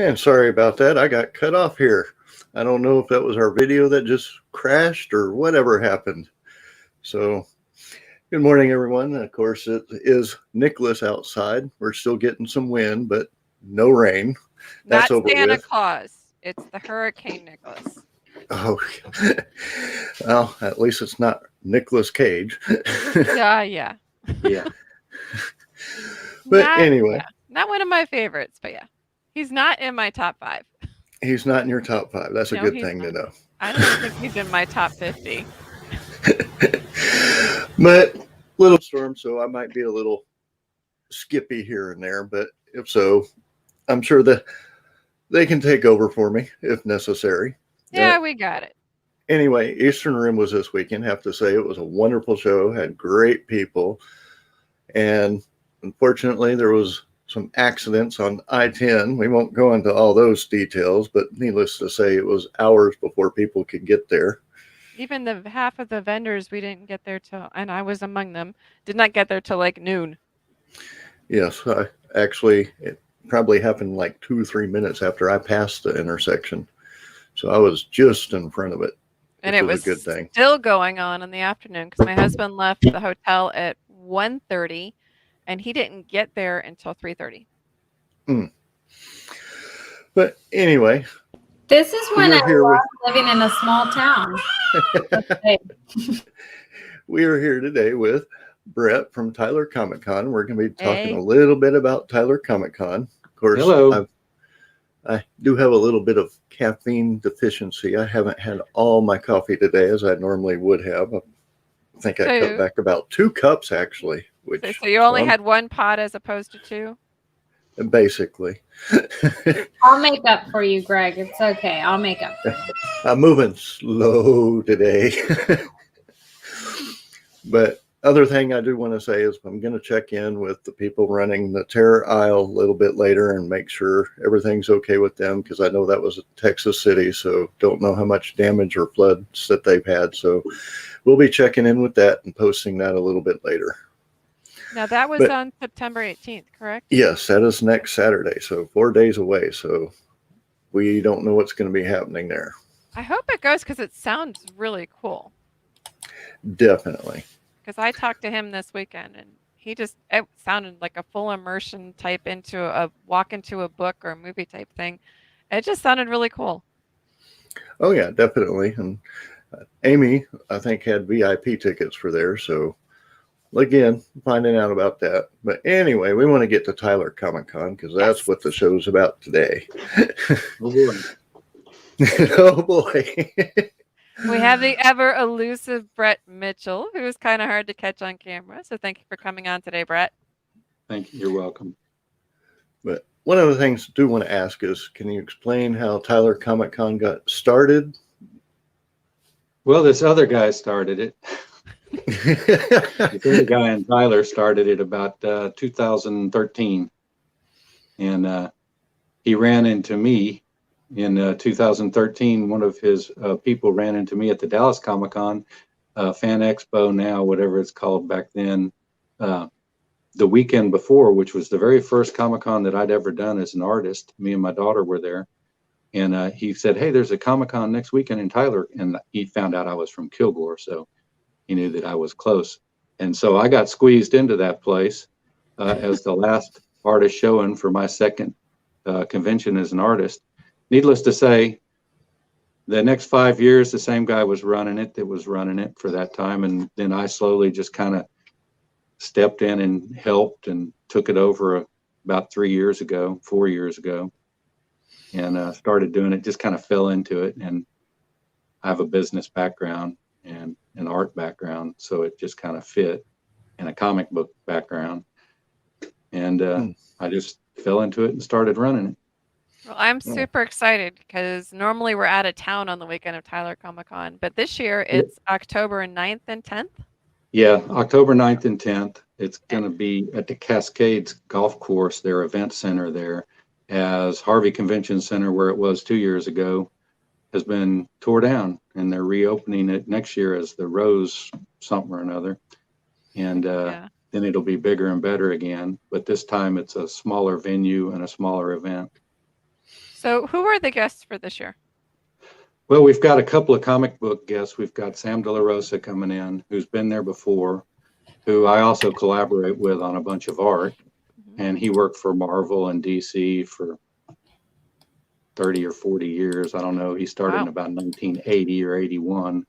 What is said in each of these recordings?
And sorry about that. I got cut off here. I don't know if that was our video that just crashed or whatever happened. So, good morning, everyone. Of course, it is Nicholas outside. We're still getting some wind, but no rain. That's Not over Santa with. Claus. It's the Hurricane Nicholas. Oh, well, at least it's not Nicolas Cage. Yeah. Yeah. But anyway, not one of my favorites, but yeah. He's not in my top 5. he's not in your top 5. That's a No, good he's thing to not. know. I don't even think he's in my top 50. But little storm, so I might be a little skippy here and there. But if so, I'm sure that they can take over for me if necessary. Yeah, we got it. Anyway, Eastern Rim was this weekend. Have to say it was a wonderful show. Had great people, and unfortunately, there was some accidents on I-10. We won't go into all those details, but needless to say, it was hours before people could get there. Even the half of the vendors we didn't get there till, and I was among them, did not get there till like noon. Yes, it probably happened like 2 or 3 minutes after I passed the intersection. So I was just in front of it. And it was a good thing. Still going on in the afternoon because my husband left the hotel at 1:30 and he didn't get there until 3:30. But anyway. This is when I love living in a small town. We are here today with Brett from Tyler Comic Con. We're going to be talking a little bit about Tyler Comic Con. Of course, hello. I do have a little bit of caffeine deficiency. I haven't had all my coffee today as I normally would have. I think I cut back about 2 cups actually. So you only had 1 pot as opposed to 2? Basically. I'll make up for you, Greg. It's okay. I'll make up for you. I'm moving slow today. But other thing I do want to say is I'm going to check in with the people running the Terror Aisle a little bit later and make sure everything's okay with them, because I know that was Texas City, so don't know how much damage or floods that they've had. So we'll be checking in with that and posting that a little bit later. Now that was on September 18th, correct? Yes, that is next Saturday, so 4 days away. So we don't know what's going to be happening there. I hope it goes because it sounds really cool. Definitely. Because I talked to him this weekend and it sounded like a full immersion type into a walk into a book or a movie type thing. It just sounded really cool. Oh yeah, definitely. And Amy, I think, had VIP tickets for there. So again, finding out about that. But anyway, we want to get to Tyler Comic Con because that's what the show's about today. Oh boy. Oh boy. We have the ever elusive Brett Mitchell, who is kind of hard to catch on camera. So thank you for coming on today, Brett. Thank you. You're welcome. But one of the things I do want to ask is, can you explain how Tyler Comic Con got started? Well, this other guy started it. The other guy in Tyler started it about 2013. And he ran into me in 2013. One of his people ran into me at the Dallas Comic Con, Fan Expo now, whatever it's called back then, the weekend before, which was the very first Comic Con that I'd ever done as an artist. Me and my daughter were there. And he said, hey, there's a Comic Con next weekend in Tyler. And he found out I was from Kilgore, so he knew that I was close. And so I got squeezed into that place as the last artist showing for my second convention as an artist. Needless to say, the next 5 years, the same guy was running it that was running it for that time. And then I slowly just kind of stepped in and helped and took it over about 4 years ago, and started doing it, just kind of fell into it. And I have a business background and an art background, so it just kind of fit, and a comic book background. And I just fell into it and started running it. Well, I'm super excited because normally we're out of town on the weekend of Tyler Comic Con, but this year it's October 9th and 10th. Yeah, October 9th and 10th. It's going to be at the Cascades Golf Course, their event center there, as Harvey Convention Center, where it was 2 years ago, has been tore down, and they're reopening it next year as the Rose something or another. And then it'll be bigger and better again. But this time it's a smaller venue and a smaller event. So who are the guests for this year? Well, we've got a couple of comic book guests. We've got Sam De La Rosa coming in, who's been there before, who I also collaborate with on a bunch of art. And he worked for Marvel and DC for 30 or 40 years. I don't know. He started in about 1980 or 81,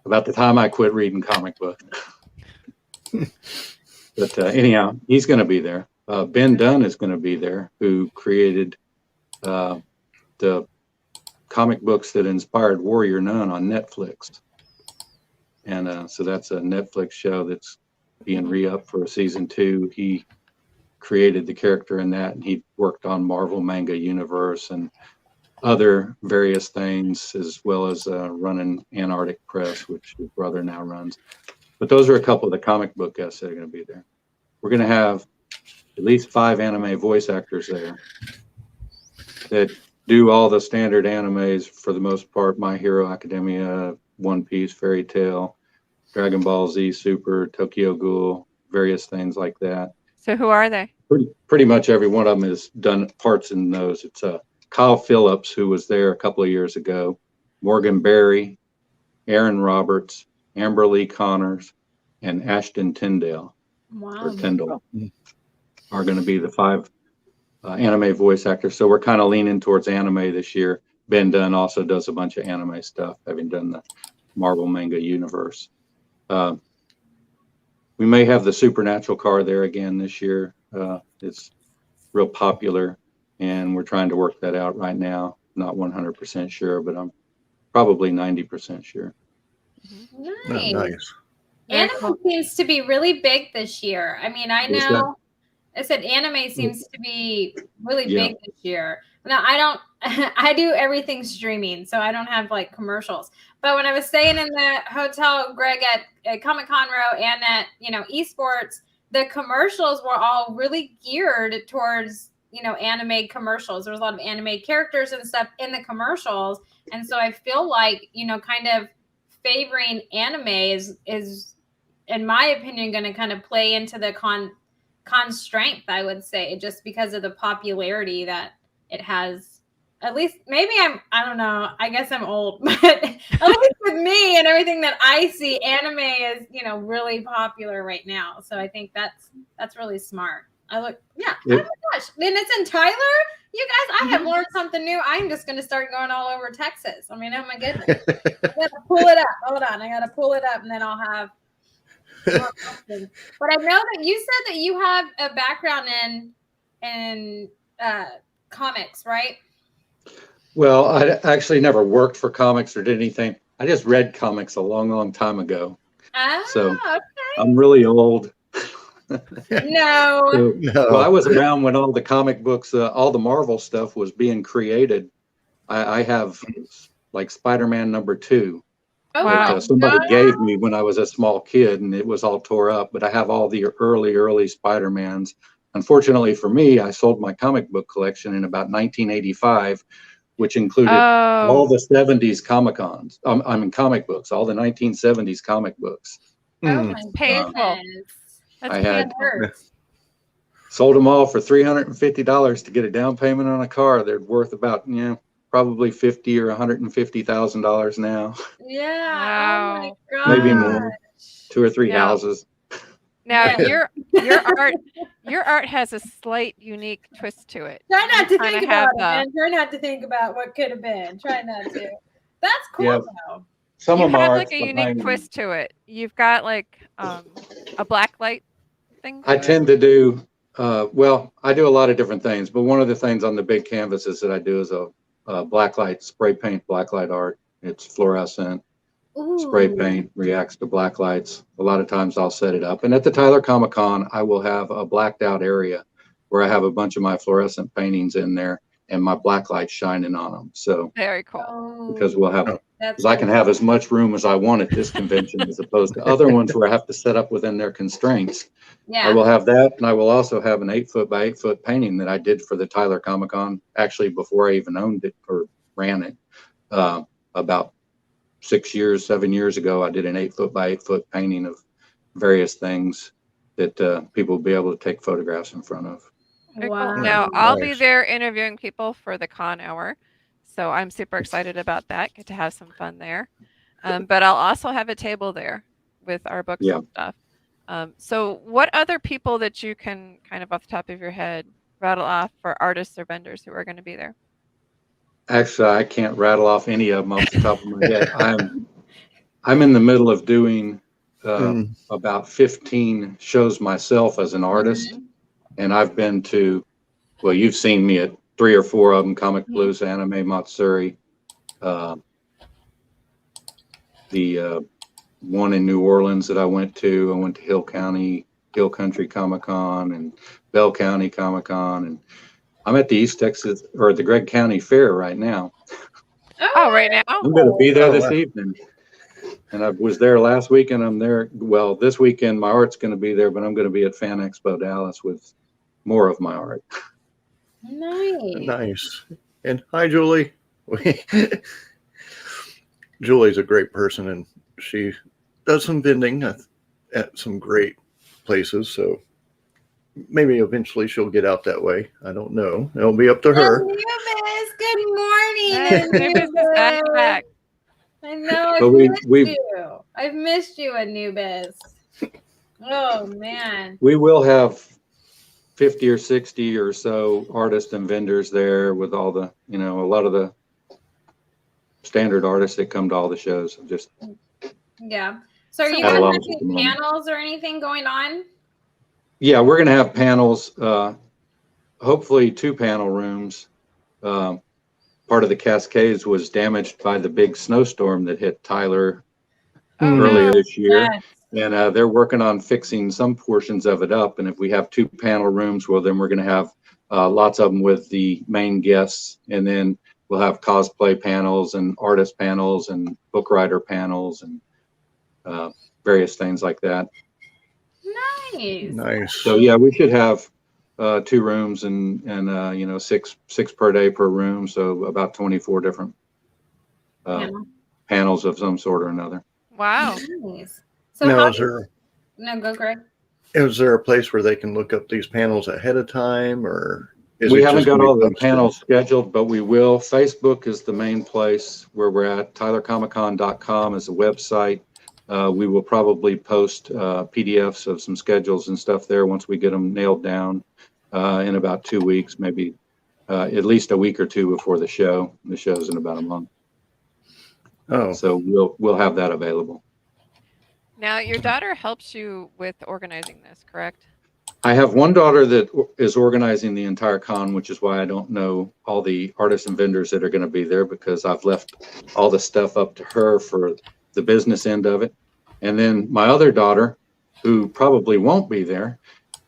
about the time I quit reading comic books. But anyhow, he's going to be there. Ben Dunn is going to be there, who created the comic books that inspired Warrior Nun on Netflix. And so that's a Netflix show that's being re-upped for a season 2. He created the character in that, and he worked on Marvel Manga Universe and other various things, as well as running Antarctic Press, which his brother now runs. But those are a couple of the comic book guests that are going to be there. We're going to have at least 5 anime voice actors there that do all the standard animes for the most part: My Hero Academia, One Piece, Fairy Tail, Dragon Ball Z Super, Tokyo Ghoul, various things like that. So who are they? Pretty much every one of them has done parts in those. It's Kyle Phillips, who was there a couple of years ago, Morgan Berry, Aaron Roberts, Amber Lee Connors, and Ashton Tyndale, or Tyndall, are going to be the 5 anime voice actors. So we're kind of leaning towards anime this year. Ben Dunn also does a bunch of anime stuff, having done the Marvel Manga Universe. We may have the Supernatural car there again this year. It's real popular, and we're trying to work that out right now. Not 100% sure, but I'm probably 90% sure. Nice. Nice. Anime seems to be really big this year. I mean, I know I said anime seems to be really big this year. Now I do everything streaming, so I don't have like commercials. But when I was staying in the hotel, Greg, at Comic Con Row and at, esports, the commercials were all really geared towards, anime commercials. There was a lot of anime characters and stuff in the commercials. And so I feel like, kind of favoring anime is in my opinion, going to kind of play into the con strength, I would say, just because of the popularity that it has. At least maybe I don't know. I guess I'm old, but at least with me and everything that I see, anime is, really popular right now. So I think that's really smart. Oh my gosh. Then it's in Tyler. You guys, I have learned something new. I'm just going to start going all over Texas. I mean, oh my goodness. I got to pull it up. Hold on. I got to pull it up and then I'll have more questions. But I know that you said that you have a background in comics, right? Well, I actually never worked for comics or did anything. I just read comics a long, long time ago. So okay. I'm really old. No. Well, I was around when all the comic books, all the Marvel stuff was being created. I have like Spider-Man #2. Oh, That, somebody gave me when I was a small kid, and it was all tore up. But I have all the early Spider-Mans. Unfortunately for me, I sold my comic book collection in about 1985. Which included all the 70s comic books, all the 1970s comic books. Oh my painful. goodness. I had sold them all for $350 to get a down payment on a car. They're worth about, probably $50,000 or $150,000 now. Yeah. Wow. Oh my God. Maybe more. 2 or 3 houses. Now your art has a slight unique twist to it. Try not to Kinda think have about it, man. Try not to think about what could have been. Try not to. That's cool though. Some You of them have are like a unique twist to it. You've got like a black light thing. I tend to do, I do a lot of different things, but one of the things on the big canvases that I do is a black light, spray paint black light art. It's fluorescent. Spray paint reacts to black lights. A lot of times I'll set it up. And at the Tyler Comic Con, I will have a blacked out area where I have a bunch of my fluorescent paintings in there and my black light shining on them. So very cool. Because we'll have, because I can have as much room as I want at this convention as opposed to other ones where I have to set up within their constraints. Yeah. I will have that, and I will also have an 8-foot by 8-foot painting that I did for the Tyler Comic Con, actually before I even owned it or ran it. About 7 years ago, I did an 8-foot by 8-foot painting of various things that people will be able to take photographs in front of. Very cool. Wow. Now, I'll be Nice. there interviewing people for the con hour. So I'm super excited about that. Get to have some fun there. But I'll also have a table there with our books Yeah. and stuff. So what other people that you can kind of off the top of your head rattle off for artists or vendors who are going to be there? Actually, I can't rattle off any of them off the top of my head. I'm in the middle of doing about 15 shows myself as an artist, and I've been to, well, you've seen me at 3 or 4 of them: Comic Palooza, Anime Matsuri, the one in New Orleans that I went to Hill Country Comic Con and Bell County Comic Con, and I'm at the East Texas or the Gregg County Fair right now. Oh, right now? I'm going to be there Oh, this wow. evening. And I was there last week, and I'm there. Well, this weekend my art's going to be there, but I'm going to be at Fan Expo Dallas with more of my art. Nice. Nice. And hi, Julie. Julie's a great person, and she does some vending at some great places. So maybe eventually she'll get out that way. I don't know. It'll be up to her. Anubis, good morning. Hey, Anubis is back. I know. But I've missed you, Anubis. Oh man. We will have 50 or 60 or so artists and vendors there with all the, a lot of the standard artists that come to all the shows. Just Yeah. So are you Had a guys lot having of them. panels or anything going on? yeah, we're going to have panels. Hopefully 2 panel rooms. Part of the Cascades was damaged by the big snowstorm that hit Tyler Oh, earlier no. this year. Yes. And they're working on fixing some portions of it up. And if we have 2 panel rooms, well, then we're going to have lots of them with the main guests. And then we'll have cosplay panels and artist panels and book writer panels and various things like that. Nice. Nice. So yeah, we should have 2 rooms and 6 per day per room. So about 24 different Yeah. panels of some sort or another. Wow. Nice. So Now, no, go Greg. is there a place where they can look up these panels ahead of time, or is We it haven't just got gonna be all the posted? panels scheduled, but we will. Facebook is the main place where we're at. TylerComicCon.com is the website. We will probably post PDFs of some schedules and stuff there once we get them nailed down in about 2 weeks, maybe at least a week or 2 before the show. The show's in about a month. Oh, So we'll have that available. Now, your daughter helps you with organizing this, correct? I have one daughter that is organizing the entire con, which is why I don't know all the artists and vendors that are going to be there, because I've left all the stuff up to her for the business end of it. And then my other daughter, who probably won't be there,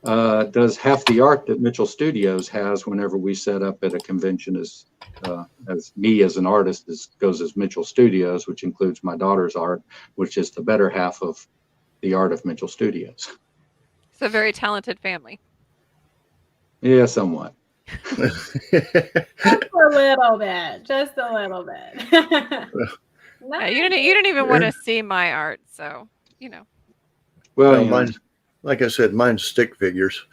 does half the art that Mitchell Studios has whenever we set up at a convention as me as an artist goes as Mitchell Studios, which includes my daughter's art, which is the better half of the art of Mitchell Studios. It's a very talented family. Yeah, somewhat. Just a little bit. Just a little bit. Nice. You don't even want to see my art, so Well, well, you know, mine, like I said, mine's stick figures.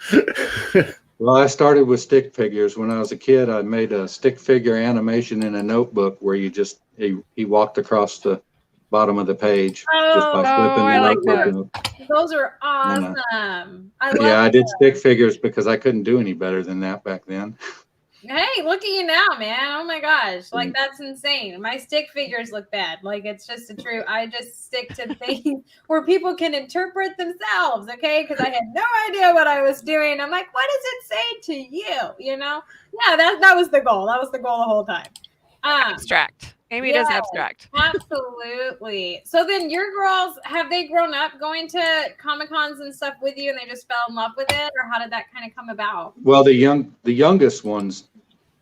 well, I started with stick figures. When I was a kid, I made a stick figure animation in a notebook where you just, he walked across the bottom of the page just by Oh, flipping I the like notebook that. up. Those are awesome. I love Yeah, I did that. stick figures because I couldn't do any better than that back then. Hey, look at you now, man. Oh my gosh. Like, that's insane. My stick figures look bad. Like, it's just a true, I just stick to things where people can interpret themselves, okay? Because I had no idea what I was doing. I'm like, what does it say to you? You know? Yeah, that was the goal. That was the goal the whole time. Abstract. Amy does Yeah. abstract. Absolutely. So then your girls, have they grown up going to Comic-Cons and stuff with you and they just fell in love with it? Or how did that kind of come about? Well, the youngest ones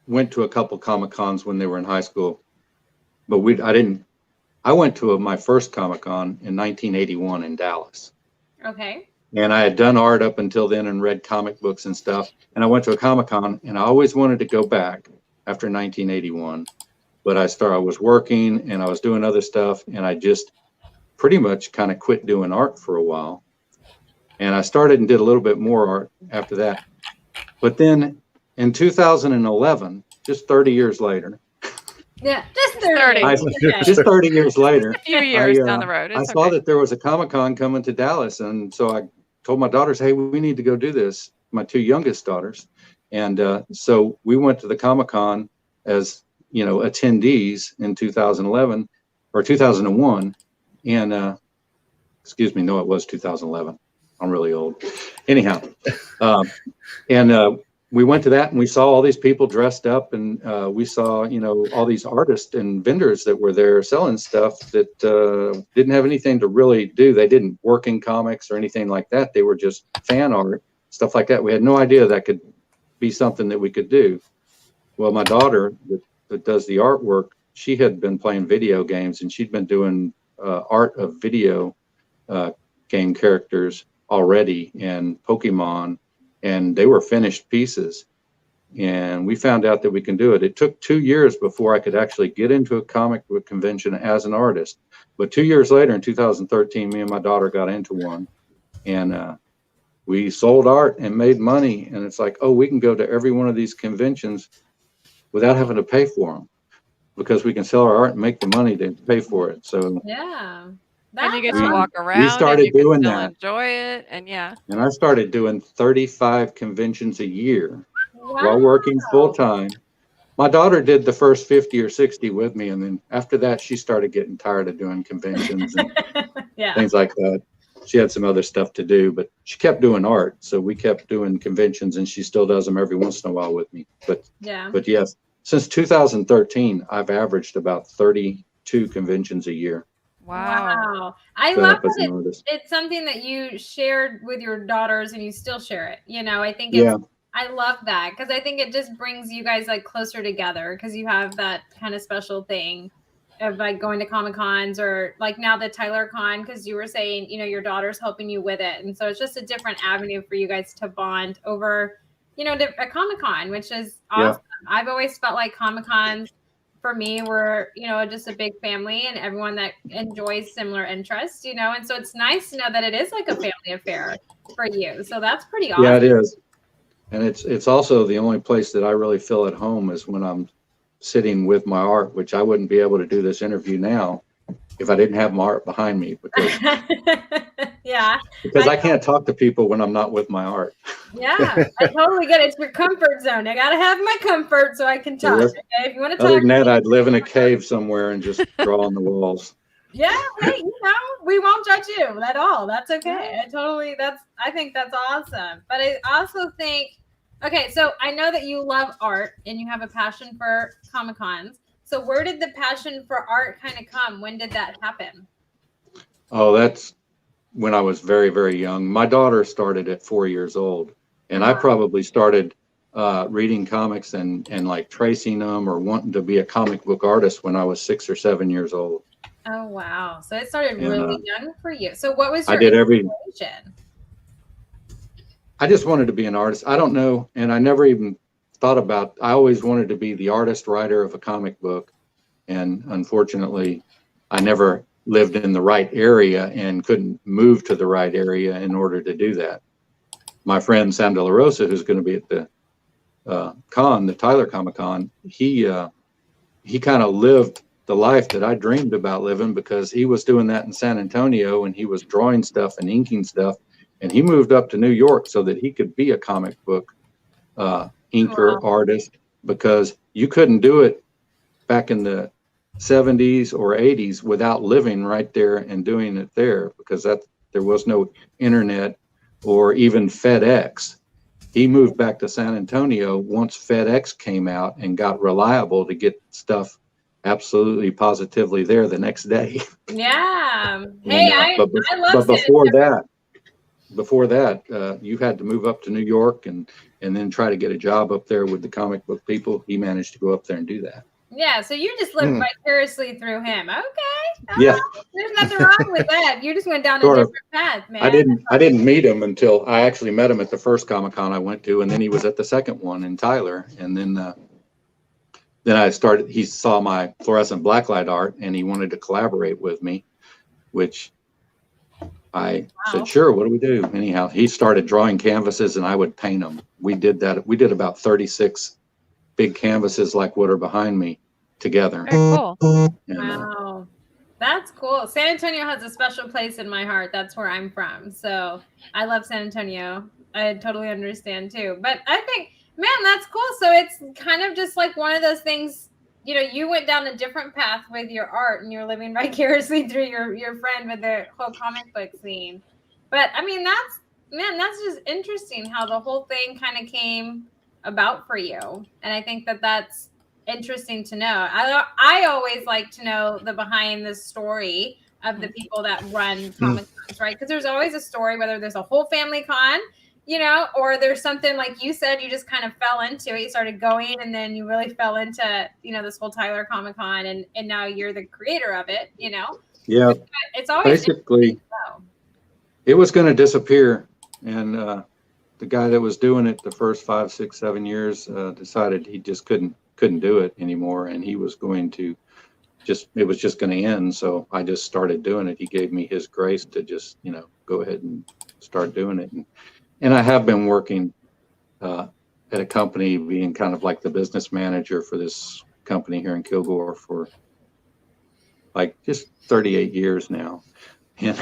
went to a couple Comic-Cons when they were in high school, but I went to my first Comic-Con in 1981 in Dallas. Okay. And I had done art up until then and read comic books and stuff. And I went to a Comic-Con and I always wanted to go back after 1981. But I was working and I was doing other stuff, and I just pretty much kind of quit doing art for a while. And I started and did a little bit more art after that. But then in 2011, just 30 years later, Yeah, just 30. 30. I, Okay. just 30 years later, A few years I, down the road. I It's saw okay. that there was a Comic-Con coming to Dallas. And so I told my daughters, hey, we need to go do this, my two youngest daughters. And so we went to the Comic-Con as, you know, attendees in 2011 or 2001. And excuse me, no, it was 2011. I'm really old. Anyhow, and we went to that and we saw all these people dressed up, and we saw, you know, all these artists and vendors that were there selling stuff that didn't have anything to really do. They didn't work in comics or anything like that. They were just fan art, stuff like that. We had no idea that could be something that we could do. Well, my daughter that does the artwork, she had been playing video games, and she'd been doing art of video game characters already, and Pokemon, and they were finished pieces. And we found out that we can do it. It took 2 years before I could actually get into a comic book convention as an artist. But 2 years later, in 2013, me and my daughter got into one, and we sold art and made money. And it's like, oh, we can go to every one of these conventions without having to pay for them, because we can sell our art and make the money to pay for it. So Yeah. And you get We- to walk around. started and you can doing still that. enjoy it. And yeah. and I started doing 35 conventions a year while Wow. working full time. My daughter did the first 50 or 60 with me, and then after that, she started getting tired of doing conventions and Yeah. things like that. She had some other stuff to do, but she kept doing art, so we kept doing conventions, and she still does them every once in a while with me. Yeah. But yes, since 2013, I've averaged about 32 conventions a year. Wow. I set love up as that an artist. it's something that you shared with your daughters and you still share it. You know, I think it's, Yeah, I love that because I think it just brings you guys like closer together because you have that kind of special thing of like going to Comic Cons or like now the Tyler Con, because you were saying, you know, your daughter's helping you with it. And so it's just a different avenue for you guys to bond over, you know, a Comic Con, which is awesome. I've always felt like Comic Cons for me were, you know, just a big family and everyone that enjoys similar interests, you know, and so it's nice to know that it is like a family affair for you. So that's pretty awesome. yeah, it is. And it's also the only place that I really feel at home is when I'm sitting with my art, which I wouldn't be able to do this interview now if I didn't have my art behind me, because Yeah. I can't talk to people when I'm not with my art. Yeah. I totally get it. It's your comfort zone. I got to have my comfort so I can talk. Yes. Okay? If you want to Other talk, than that, I'd live in a cave somewhere and just draw on the walls. yeah, hey, you know, we won't judge you at all. That's okay. I think that's awesome. But I also think, okay, so I know that you love art and you have a passion for Comic Cons. So where did the passion for art kind of come? When did that happen? Oh, that's when I was very, very young. My daughter started at 4 years old, and I probably started reading comics and like tracing them or wanting to be a comic book artist when I was 6 or 7 years old. Oh, wow. So it started And, really young for you. So what was I your did inspiration? I just wanted to be an artist. I don't know, and I never even thought about, I always wanted to be the artist writer of a comic book, and unfortunately, I never lived in the right area and couldn't move to the right area in order to do that. My friend Sam De La Rosa, who's going to be at the con, the Tyler Comic Con, he kind of lived the life that I dreamed about living, because he was doing that in San Antonio, and he was drawing stuff and inking stuff, and he moved up to New York so that he could be a comic book inker artist, because you couldn't do it back in the 70s or 80s without living right there and doing it there, because there was no internet or even FedEx. He moved back to San Antonio once FedEx came out and got reliable to get stuff absolutely positively there the next day. Yeah. Hey, I but love before that, you had to move up to New York and then try to get a job up there with the comic book people. He managed to go up there and do that. Yeah, so you just lived vicariously through him. Okay. Yeah. There's nothing wrong with that. You just went down a Sort of. different path, man. I didn't meet him until I actually met him at the first Comic-Con I went to, and then he was at the second one in Tyler, and then he saw my fluorescent blacklight art and he wanted to collaborate with me, which I Wow. said, sure, what do we do? Anyhow, he started drawing canvases and I would paint them. We did that. We did about 36 big canvases like what are behind me together. Very cool. And, Wow. That's cool. San Antonio has a special place in my heart. That's where I'm from. So I love San Antonio. I totally understand too. But I think, man, that's cool. So it's kind of just like one of those things, you know, you went down a different path with your art and you're living vicariously through your friend with the whole comic book scene. But I mean, that's just interesting how the whole thing kind of came about for you. And I think that that's interesting to know. I always like to know the behind the story of the people that run comic cons, right? Because there's always a story, whether there's a whole family con, you know, or there's something like you said, you just kind of fell into it. You started going and then you really fell into, you know, this whole Tyler Comic Con and now you're the creator of it, you know? yeah, It's always basically it was going to disappear. And the guy that was doing it the first 5, 6, 7 years decided he just couldn't do it anymore. And he was going to it was just going to end. So I just started doing it. He gave me his grace to just, you know, go ahead and start doing it. And I have been working at a company, being kind of like the business manager for this company here in Kilgore for like just 38 years now. And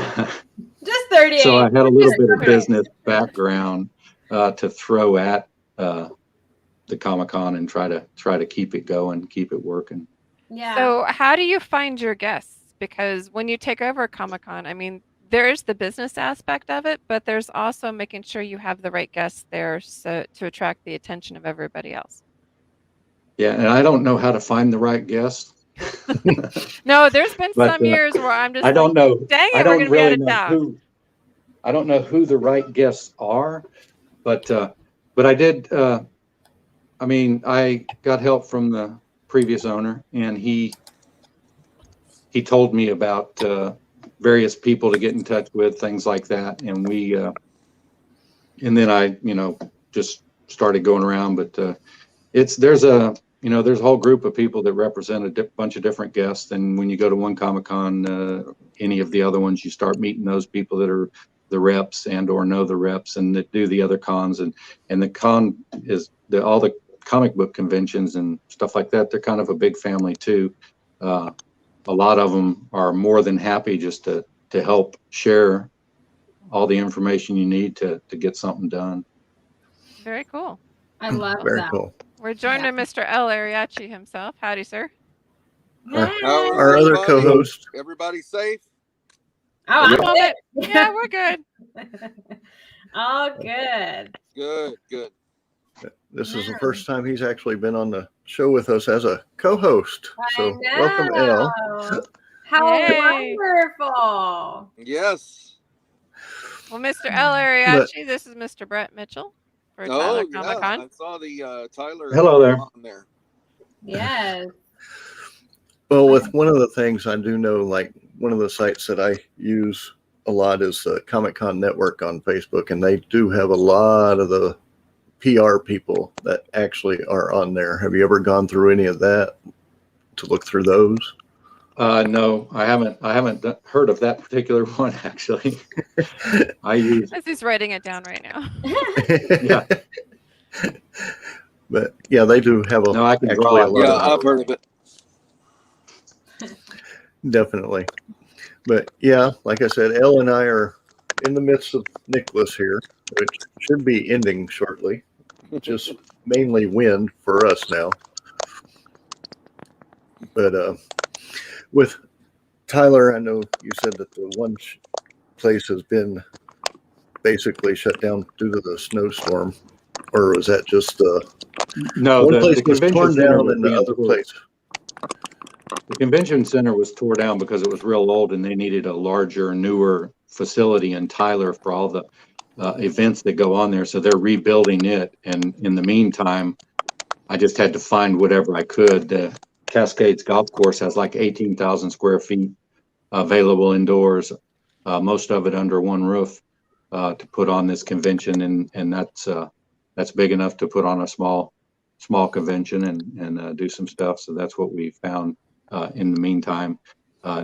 just 38. so I had a little bit of business background to throw at the Comic-Con and try to keep it going, keep it working. Yeah. So how do you find your guests? Because when you take over Comic-Con, I mean, there's the business aspect of it, but there's also making sure you have the right guests there so to attract the attention of everybody else. Yeah, and I don't know how to find the right guests. No, there's been But, some years where I'm just I don't like, know. dang it, I we're don't gonna be out really of know town. I don't know who the right guests are, but I did. I mean, I got help from the previous owner, and he told me about various people to get in touch with, things like that, and and then I, you know, just started going around. But there's a whole group of people that represent a bunch of different guests, and when you go to one Comic-Con, any of the other ones, you start meeting those people that are the reps and or know the reps and that do the other cons, and the con is all the comic book conventions and stuff like that. They're kind of a big family too. A lot of them are more than happy just to help share all the information you need to get something done. Very cool. I love Very that. cool. We're joined by Mr. El Ariachi himself. Howdy, sir. Yeah. Our other Everybody- co-host. Everybody safe? Oh, I'm Moment. good. Yeah, we're good. All good. Good. This is the first time he's actually been on the show with us as a co-host. So I welcome, El. know. How Yay. wonderful. Yes. Well, Mr. El Ariachi, this is Mr. Brett Mitchell for Tyler Yeah. Comic-Con. I saw the Tyler. Hello there. On there. Yes. Well, with one of the things I do know, like one of the sites that I use a lot is the Comic-Con Network on Facebook, and they do have a lot of the PR people that actually are on there. Have you ever gone through any of that to look through those? No, I haven't heard of that particular one actually. I use As he's writing it down right now. yeah. But yeah, they do have a, No, I can actually draw a it. lot Yeah, of I've heard of it. definitely. But yeah, like I said, Elle and I are in the midst of Nicholas here, which should be ending shortly. Just mainly wind for us now. But with Tyler, I know you said that the one place has been basically shut down due to the snowstorm, or was that just No, one place the was convention torn center down was and the being other tore- place? The convention center was tore down because it was real old and they needed a larger, newer facility in Tyler for all the events that go on there. So they're rebuilding it. And in the meantime, I just had to find whatever I could. The Cascades Golf Course has like 18,000 square feet available indoors, most of it under one roof to put on this convention. And that's big enough to put on a small convention and do some stuff. So that's what we found in the meantime.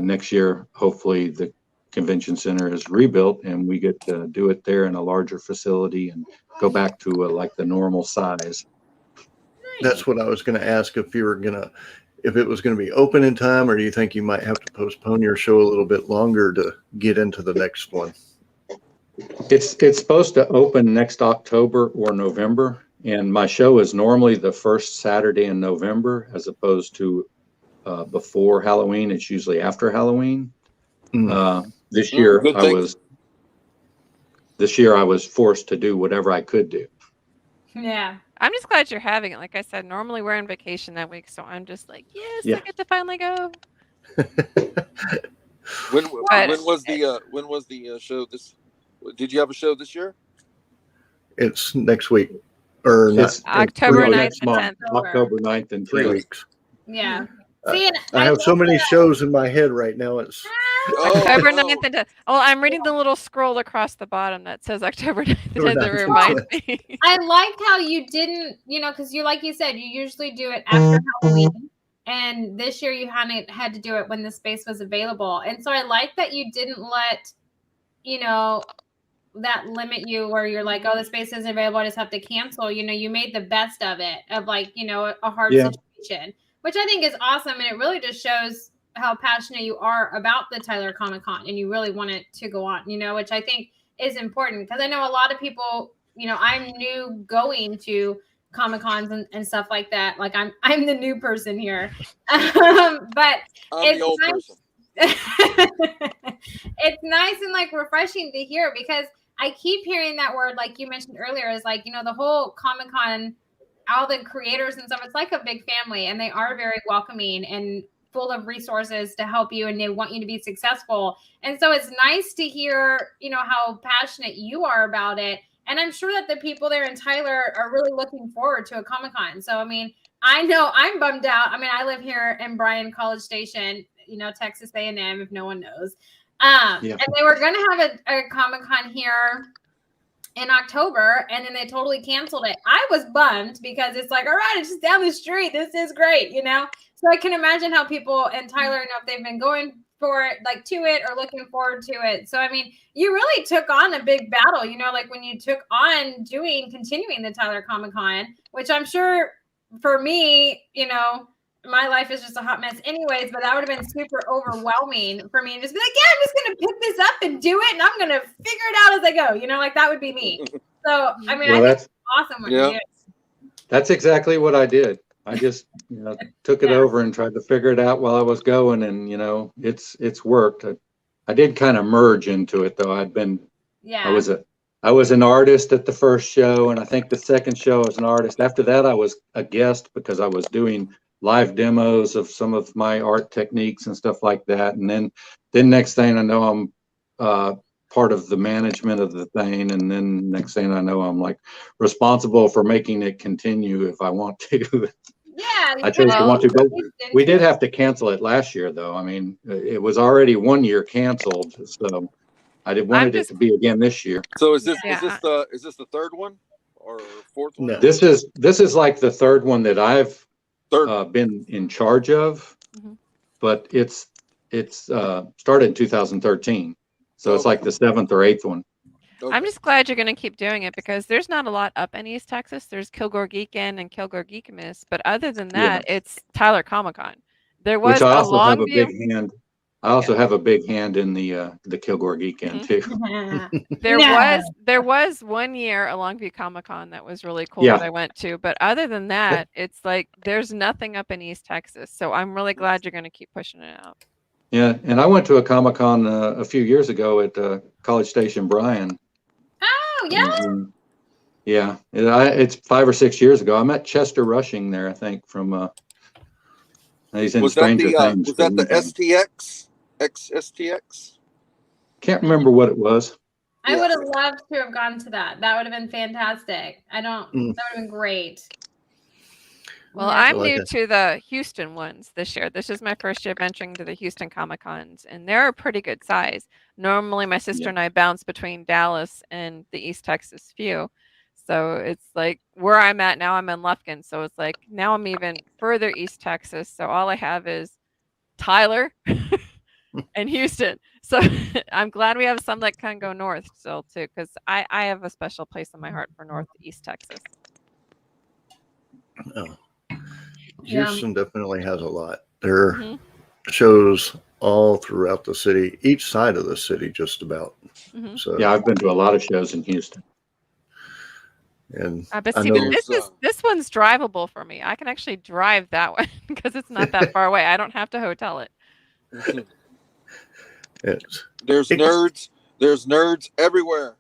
Next year, hopefully the Convention Center is rebuilt, and we get to do it there in a larger facility and go back to like the normal size. That's what I was going to ask, if it was going to be open in time, or do you think you might have to postpone your show a little bit longer to get into the next one? It's supposed to open next October or November, and my show is normally the first Saturday in November, as opposed to before Halloween. It's usually after Halloween. This year good thing. I was forced to do whatever I could do. Yeah. I'm just glad you're having it. Like I said, normally we're on vacation that week, so I'm just like, yes, Yeah. I get to finally go. When was the show this? Did you have a show this year? It's next week, or It's October no, 9th next and month, 10th. October 9th and 3 10th. weeks. Yeah. Uh, See, and I have so love many that- shows in my head right now. It's October no. 9th and 10th. Oh, I'm reading the little scroll across the bottom that says October 9th and 10th. It 9th. reminds me. I liked how you didn't, because like you said, you usually do it after Halloween. And this year you had to do it when the space was available. And so I like that you didn't let, that limit you where you're like, oh, the space isn't available, I just have to cancel. You made the best of it, of like, a hard situation, which I think is awesome. And it really just shows how passionate you are about the Tyler Comic Con, and you really want it to go on, which I think is important, because I know a lot of people, I'm new going to Comic Cons and stuff like that. Like I'm the new person here. But I'm the old person. it's nice and like refreshing to hear, because I keep hearing that word, like you mentioned earlier, is like, the whole Comic Con, all the creators and stuff, it's like a big family, and they are very welcoming and full of resources to help you, and they want you to be successful. And so it's nice to hear, how passionate you are about it. And I'm sure that the people there in Tyler are really looking forward to a Comic Con. So, I mean, I know I'm bummed out. I mean, I live here in Bryan, College Station, Texas A&M, if no one knows. And they were going to have a Comic Con here in October, and then they totally canceled it. I was bummed, because it's like, all right, it's just down the street. This is great, So I can imagine how people in Tyler, if they've been going for it, like to it, or looking forward to it. So, I mean, you really took on a big battle, like when you took on continuing the Tyler Comic Con, which I'm sure for me, my life is just a hot mess anyways, but that would have been super overwhelming for me, and just be like, yeah, I'm just going to pick this up and do it, and I'm going to figure it out as I go, like that would be me. So, I mean, I think it's awesome what you did. That's exactly what I did. I just, took it over and tried to figure it out while I was going, and, it's worked. I did kind of merge into it, though. I was an artist at the first show, and I think the second show I was an artist. After that, I was a guest, because I was doing live demos of some of my art techniques and stuff like that. And then next thing I know, I'm part of the management of the thing. And then next thing I know, I'm like responsible for making it continue if I want to. Yeah, I chose to want to, but we did have to cancel it last year, though. I mean, it was already 1 year canceled, so I wanted it to be again this year. So is this the third one or fourth one? No. This is like the third one that I've been in charge of, but it's started in 2013, so it's like the 7th or 8th one. Okay. I'm just glad you're going to keep doing it, because there's not a lot up in East Texas. There's Kilgore Geekin and Kilgore Geekimus, but other than that, it's Tyler Comic Con. There was Which I also have a Longview. big hand. I also have a big hand in the Kilgore Geekin too. There was 1 year a Longview Comic Con that was really cool that I went to, but other than that, it's like there's nothing up in East Texas. So I'm really glad you're going to keep pushing it out. Yeah, and I went to a Comic Con a few years ago at College Station, Bryan. Oh yeah. And, yeah, it's 5 or 6 years ago. I met Chester Rushing there, I think, from he's in Stranger Things. Was that the STX? STX? Can't remember what it was. I would have loved to have gone to that. That would have been fantastic. That would have been great. Well, I'm new to the Houston ones this year. This is my first year venturing to the Houston Comic Cons, and they're a pretty good size. Normally, my sister and I bounce between Dallas and the East Texas few. So it's like where I'm at now, I'm in Lufkin. So it's like now I'm even further East Texas. So all I have is Tyler in Houston. So I'm glad we have some that can go north still too, because I have a special place in my heart for Northeast Texas. Oh. Yeah. Houston definitely has a lot. There are Mhm. shows all throughout the city, each side of the city, just about. Mhm. So Yeah, I've been to a lot of shows in Houston. and But I see, know this one's drivable for me. I can actually drive that one because it's not that far away. I don't have to hotel it. it's There's nerds. There's nerds everywhere.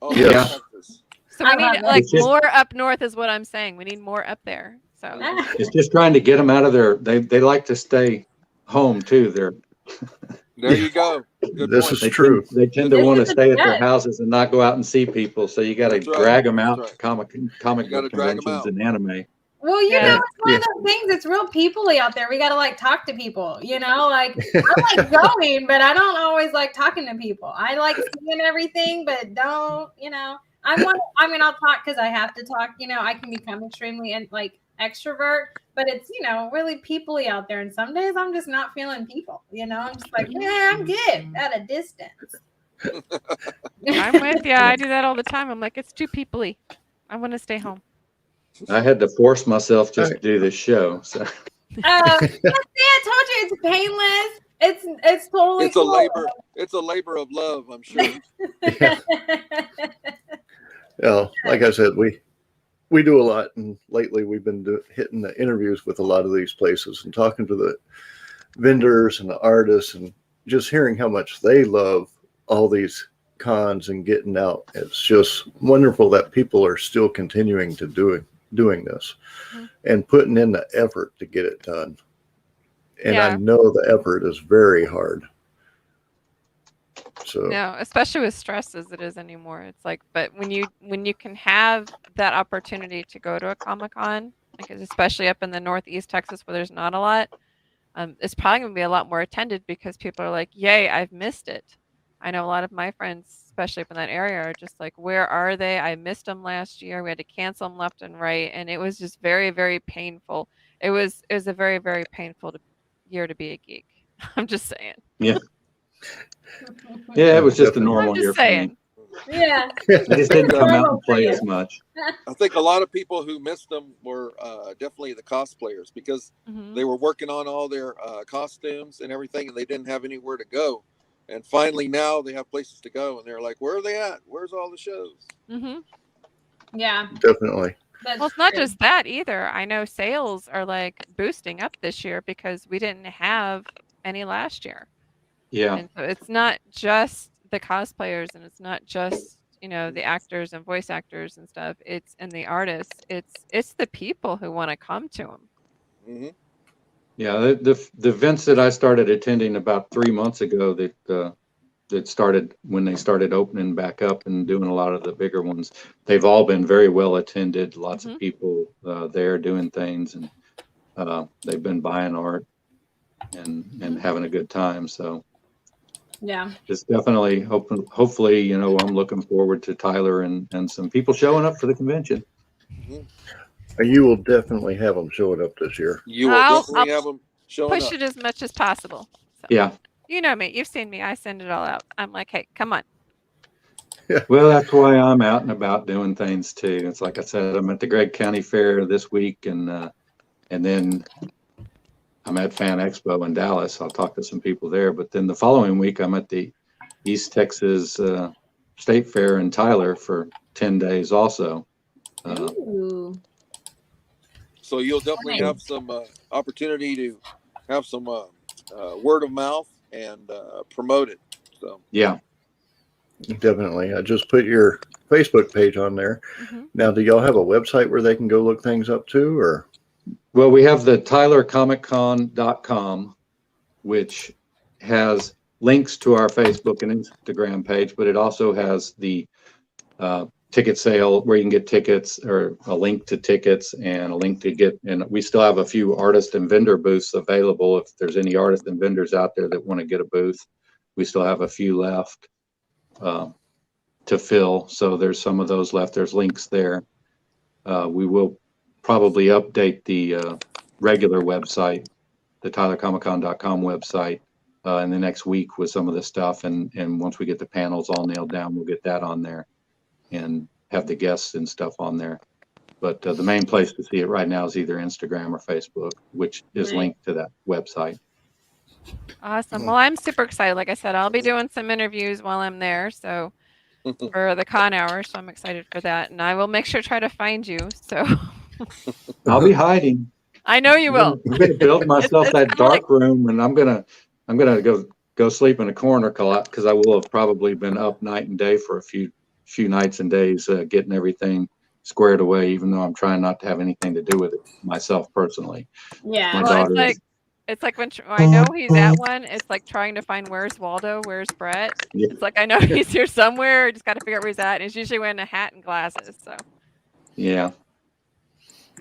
Oh, Yeah. Texas. So we I need love it. like It's just- more up north is what I'm saying. We need more up there. So It's just trying to get them out of their. They like to stay home too. There you go. Good This point. is true. They tend to This want to is stay at their good. houses and not go out and see people. So you got to That's right. drag them out That's to comic You book gotta drag 'em conventions out. and anime. Well, you Yeah. know, it's one Yeah. of those things. It's real people-y out there. We got to like talk to people, you know, like I like going, but I don't always like talking to people. I like seeing everything, but don't, you know, I'll talk because I have to talk, you know, I can become extremely like extrovert, but it's, you know, really people-y out there. And some days I'm just not feeling people, you know, I'm just like, yeah, I'm good at a distance. I'm with you. I do that all the time. I'm like, it's too people-y. I want to stay home. I had to force myself just to do this show. So See, I told you it's painless. It's totally It's cool. a labor. It's a labor of love, I'm sure. Yeah, like I said, we do a lot, and lately we've been hitting the interviews with a lot of these places and talking to the vendors and the artists, and just hearing how much they love all these cons and getting out. It's just wonderful that people are still continuing to doing this and putting in the effort to get it done. And I Yeah. know the effort is very hard. So No, especially with stress as it is anymore. It's like, but when you can have that opportunity to go to a Comic-Con, because especially up in the Northeast Texas where there's not a lot, it's probably going to be a lot more attended because people are like, yay, I've missed it. I know a lot of my friends, especially up in that area, are just like, where are they? I missed them last year. We had to cancel them left and right. And it was just very, very painful. It was a very, very painful year to be a geek. I'm just saying. yeah, it was just a normal I'm year just for me. saying. Yeah. I just didn't come out and play as much. I think a lot of people who missed them were definitely the cosplayers because Mhm. they were working on all their costumes and everything, and they didn't have anywhere to go. And finally, now they have places to go, and they're like, "Where are they at? Where's all the shows?" Mhm. Yeah. definitely. That's Well, it's not true. just that either. I know sales are like boosting up this year because we didn't have any last year. Yeah, And so it's not just the cosplayers and it's not just, you know, the actors and voice actors and stuff. It's and the artists. It's the people who want to come to them. Hmm. yeah. The events that I started attending about 3 months ago that started when they started opening back up and doing a lot of the bigger ones, they've all been very well attended. Lots of people there doing things, and they've been buying art and having a good time. So Yeah. it's definitely hopefully, you know, I'm looking forward to Tyler and some people showing up for the convention. You will definitely have them showing up this year. You will I'll definitely have them showing Push up. it as much as possible. So, Yeah. you know me. You've seen me. I send it all out. I'm like, hey, come on. Well, that's why I'm out and about doing things too. It's like I said, I'm at the Gregg County Fair this week, and then I'm at Fan Expo in Dallas. I'll talk to some people there. But then the following week, I'm at the East Texas State Fair in Tyler for 10 days also. Ooh. So you'll definitely have some opportunity to have some word of mouth and promote it. So Yeah. Definitely. I just put your Facebook page on there. Mhm. Now, do y'all have a website where they can go look things up too, or? Well, we have the TylerComicCon.com, which has links to our Facebook and Instagram page, but it also has the ticket sale where you can get tickets, or a link to tickets and a link to get, and we still have a few artist and vendor booths available. If there's any artists and vendors out there that want to get a booth, we still have a few left to fill. So there's some of those left. There's links there. We will probably update the regular website, the TylerComicCon.com website, in the next week with some of this stuff. And once we get the panels all nailed down, we'll get that on there and have the guests and stuff on there. But the main place to see it right now is either Instagram or Facebook, which is linked to that website. Awesome. Well, I'm super excited. Like I said, I'll be doing some interviews while I'm there. So for the con hour. So I'm excited for that. And I will make sure to try to find you. So I'll be hiding. I know you will. I'm gonna build myself It's that kinda like- dark room, and I'm gonna go sleep in a corner because I will have probably been up night and day for a few nights and days getting everything squared away, even though I'm trying not to have anything to do with it myself personally. Yeah. My Well, daughter is. it's like when I know he's at one, it's like trying to find where's Waldo, where's Brett. Yeah. It's like I know he's here somewhere. Just got to figure out where he's at. And he's usually wearing a hat and glasses. So Yeah.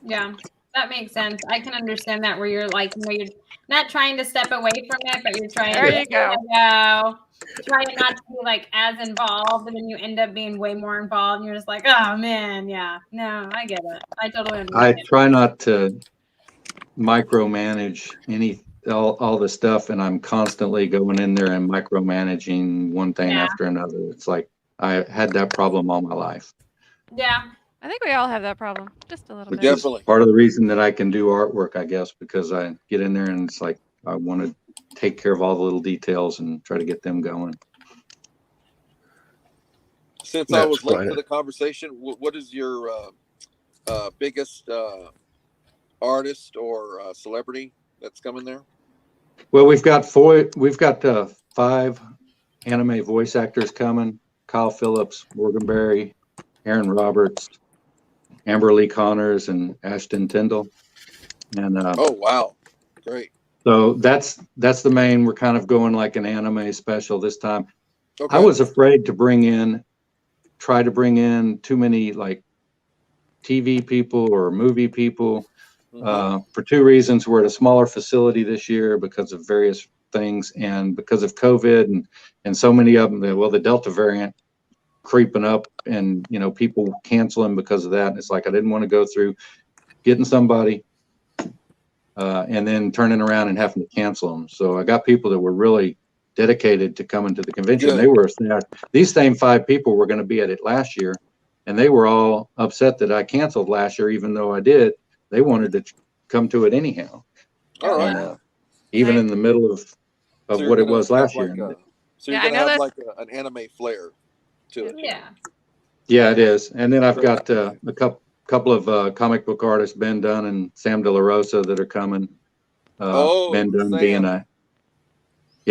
Yeah, that makes sense. I can understand that where you're like, you're not trying to step away from it, but you're trying There to you go. trying not to be like as involved, and then you end up being way more involved, and you're just like, oh man, yeah. No, I get it. I totally I understand. try not to micromanage all the stuff, and I'm constantly going in there and micromanaging one thing Yeah. after another. It's like I had that problem all my life. Yeah. I think we all have that problem, just a little We bit. definitely. Part of the reason that I can do artwork, I guess, because I get in there and it's like I want to take care of all the little details and try to get them going. Since I That's was late quite to it. the conversation, what is your biggest artist or celebrity that's coming there? Well, we've got 5 anime voice actors coming: Kyle Phillips, Morgan Berry, Aaron Roberts, Amber Lee Connors, and Ashton Tyndall. And Oh wow, great. so that's the main. We're kind of going like an anime special this time. Okay. I was afraid to try to bring in too many like TV people or movie people for 2 reasons. We're at a smaller facility this year because of various things, and because of COVID and so many of them. The Delta variant creeping up, and people canceling because of that. And it's like I didn't want to go through getting somebody and then turning around and having to cancel them. So I got people that were really dedicated to coming to the convention. Good. These same 5 people were going to be at it last year, and they were all upset that I canceled last year, even though I did. They wanted to come to it anyhow. All right. And, even in the middle of So you're what it gonna was have last like year. So you're Yeah, I gonna know have that's- like an anime flair to it. Yeah. Yeah, it is. And then I've got a couple of comic book artists, Ben Dunn and Sam De La Rosa, that are coming. Ben Dunn Sam.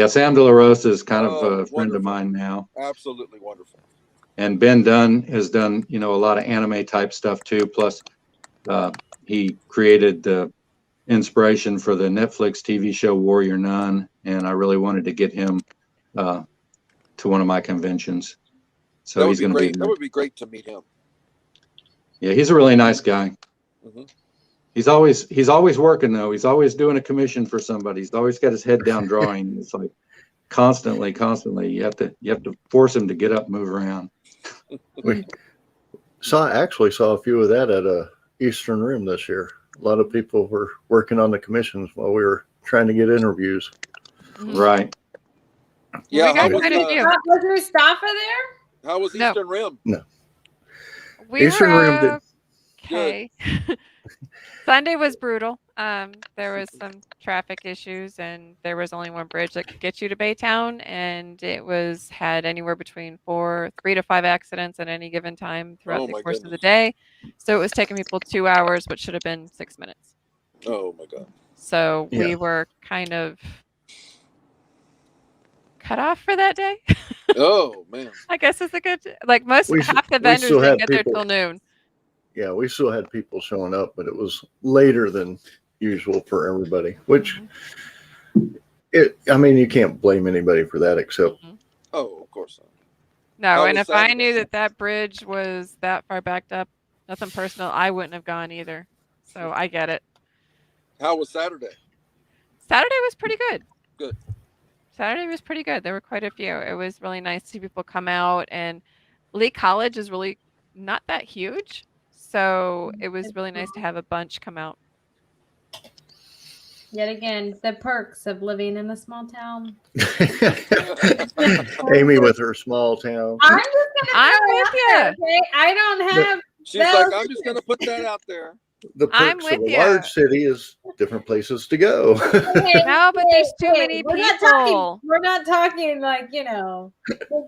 Sam De La Rosa is kind of a friend wonderful. of mine now. Absolutely wonderful. And Ben Dunn has done, a lot of anime type stuff too. Plus, he created the inspiration for the Netflix TV show Warrior Nun, and I really wanted to get him to one of my conventions. So That would he's be going to be great. there. That would be great to meet him. Yeah, he's a really nice guy. Mhm. He's always working though. He's always doing a commission for somebody. He's always got his head down drawing. It's like constantly. You have to force him to get up and move around. We actually saw a few of that at a Eastern Room this year. A lot of people were working on the commissions while we were trying to get interviews. Mhm. Right. Yeah. got How was, quite a few. Was Mustafa there? how was No. Eastern Rim? We Eastern were Room did- okay. Sunday was brutal. There was some traffic issues, and there was only one bridge that could get you to Baytown, and it had anywhere between 3 to 5 accidents at any given time throughout Oh, the my course of the goodness. day. So it was taking people 2 hours, but should have been 6 minutes. Oh my God. So Yeah. we were kind of cut off for that day. Oh man. I guess it's a good half the we vendors still didn't had get there people- till noon. Yeah, we still had people showing up, but it was later than usual for everybody, which you can't blame anybody for that except Oh, of course not. No, How and was if I Saturday? knew that bridge was that far backed up, nothing personal, I wouldn't have gone either. So I get it. How was Saturday? Saturday was pretty good. Good. Saturday was pretty good. There were quite a few. It was really nice to see people come out, and Lee College is really not that huge. So it was really nice to have a bunch come out. Yet again, the perks of living in a small town. Amy with her small town. I'm just gonna I'm throw it with out there, ya. okay? I don't have She's like, I'm just going to put that out there. The I'm perks of with a ya. large city is different places to go. Okay, No, but there's too hey, many we're people. not talking like, big